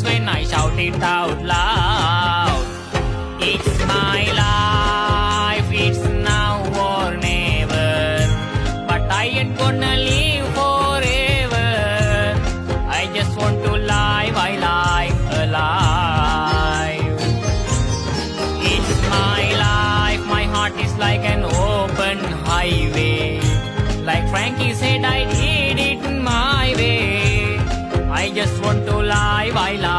when I shout it out loud. It's my life, it's now or never. But I ain't gonna live forever. I just want to live, I live alive. It's my life, my heart is like an open highway. Like Frankie said, I did it my way. I just want to live, I live.